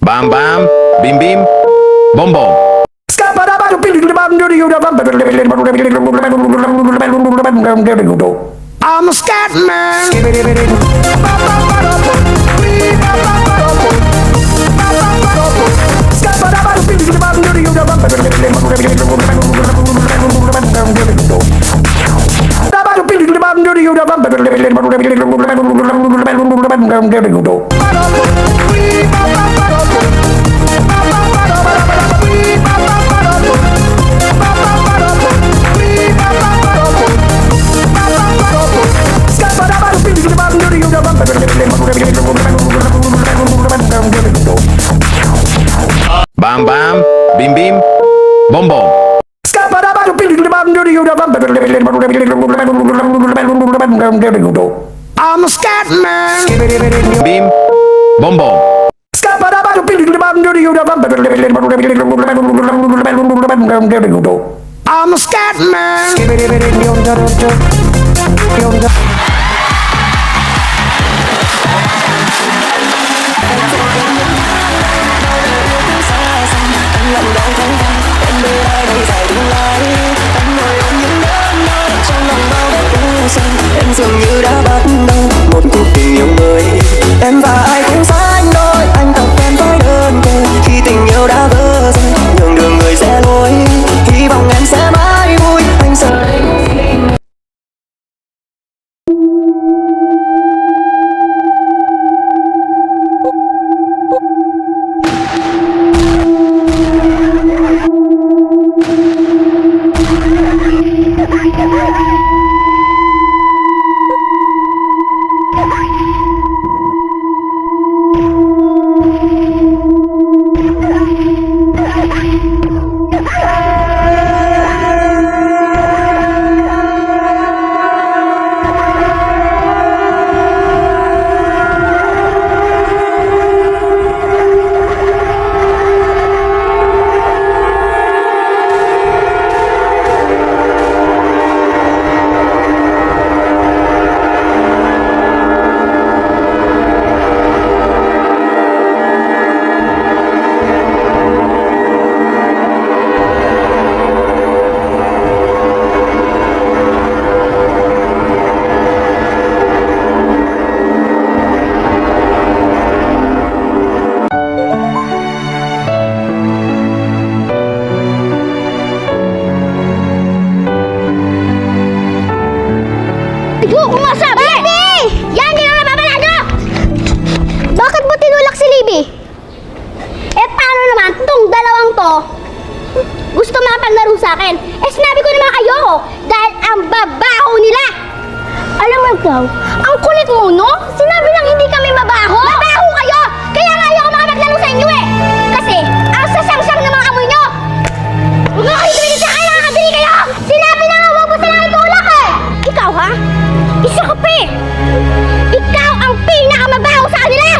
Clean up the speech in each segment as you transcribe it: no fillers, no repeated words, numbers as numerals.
Bam Bam, Bim Bim, Bom Bom. I'm a scat man. Bam Bam, Bim Bim, Bom Bom. I'm a scat man. Bim, Bom Bom. I'm a scat man. Em dường như đã bắt đầu một cuộc tình yêu mới. Em và ai cũng sánh đôi, anh tập quen với đơn côi. Khi tình yêu đã vỡ rồi, nhường đường người sẽ lối. Hy vọng em sẽ mãi vui, anh sợ anh. Gusto mapanlaro sa akin. Eh sinabi ko naman ayoko dahil ang babaho nila. Alam mo ikaw, ang kulit mo no? Sinabi lang hindi kami mabaho. Mabaho kayo! Kaya nga ayoko maglaro sa inyo eh. Kasi ang sasangsang ng mga amoy nyo. Huwag nga kayo tumingin sa akin, nakakadiri kayo! Sinabi na nga huwag mo silang itulak eh. Ikaw ha? Isa ka pa eh. Ikaw ang pinakamabaho sa kanila.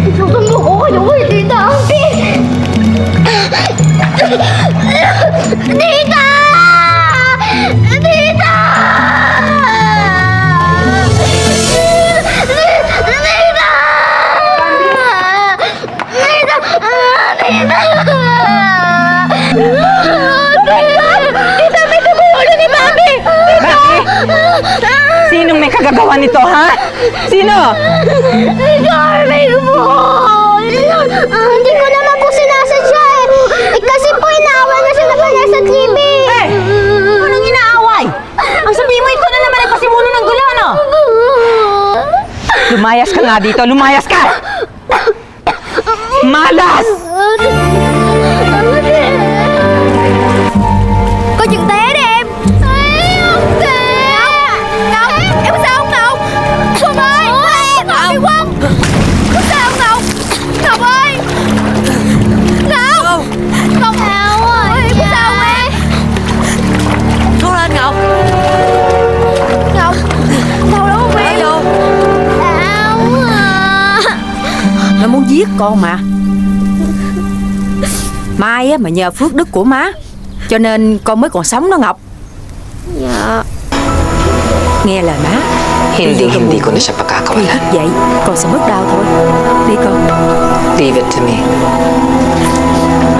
Isusundo ko kayo ko, Tita Ampi! Tita! Tita! Tita, may tumulo ni Mami! Sinong may kagagawa nito, ha? Sino? Carmen po! Hindi ko naman po sinasadya eh. Kasi po inaaway na sila pala sa TV. Eh! Anong inaaway? Ang sabihin mo, ikaw na naman ay pasimuno ng gulo, no? Lumayas ka nga dito, lumayas ka! Malas! Kujing terem! Ay, okay! Ngọc! Em sao không Ngọc? Ngọc ơi! Ngọc đi Quân! Có sao không Ngọc? Ngọc ơi! Ngọc! Ngọc Ngọc ơi! Có sao không em? Xuống lên, Ngọc! Ngọc! Ngọc đâu không em? Vô! Đau à! biết con mà. Mai á, mà nhờ phước đức của má, cho nên con mới còn sống đó Ngọc. Dạ. Nghe lời má. Hindi ko na siya pagkakawalan. Thức dậy, con sẽ bớt đau thôi. Đi con. Leave it to me.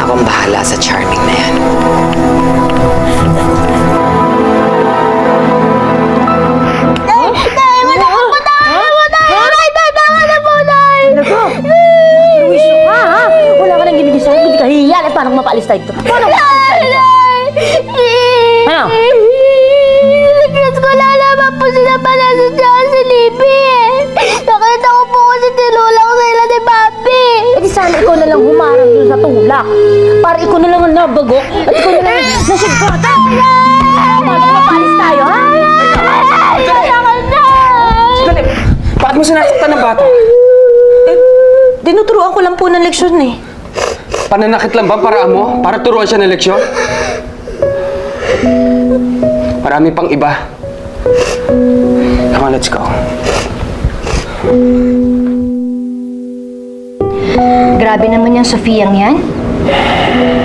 Akong bahala sa Charming na yan. Luis, ha? Wala ka nang ginigil sa'yo, hindi ka hihiyan at parang mapaalis tayo dito. Paano ka mapaalis tayo dito? Ano? Nagkas ko lalaman po sila pala sa si Libby eh. Nakita ko po kasi tinulak sila ni Papi. Eh di sana ikaw na lang humarang dun sa tulak. Para ikaw na lang ang nabagok at ikaw na lang ang nasigatan. Paano ka mapaalis tayo, ha? Sandali, bakit mo sinasaktan ng bata? Tinuturuan ko lang po ng leksyon eh. Pananakit lang ba paraan mo? Para turuan siya ng leksyon? Marami pang iba. Come on, let's go. Grabe naman yung Sofiyang yan.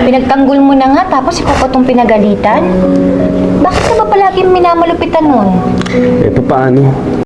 Pinagtanggol mo na nga, tapos ikaw pa itong pinagalitan? Bakit ka ba palaging minamalupitan nun? Eh, paano?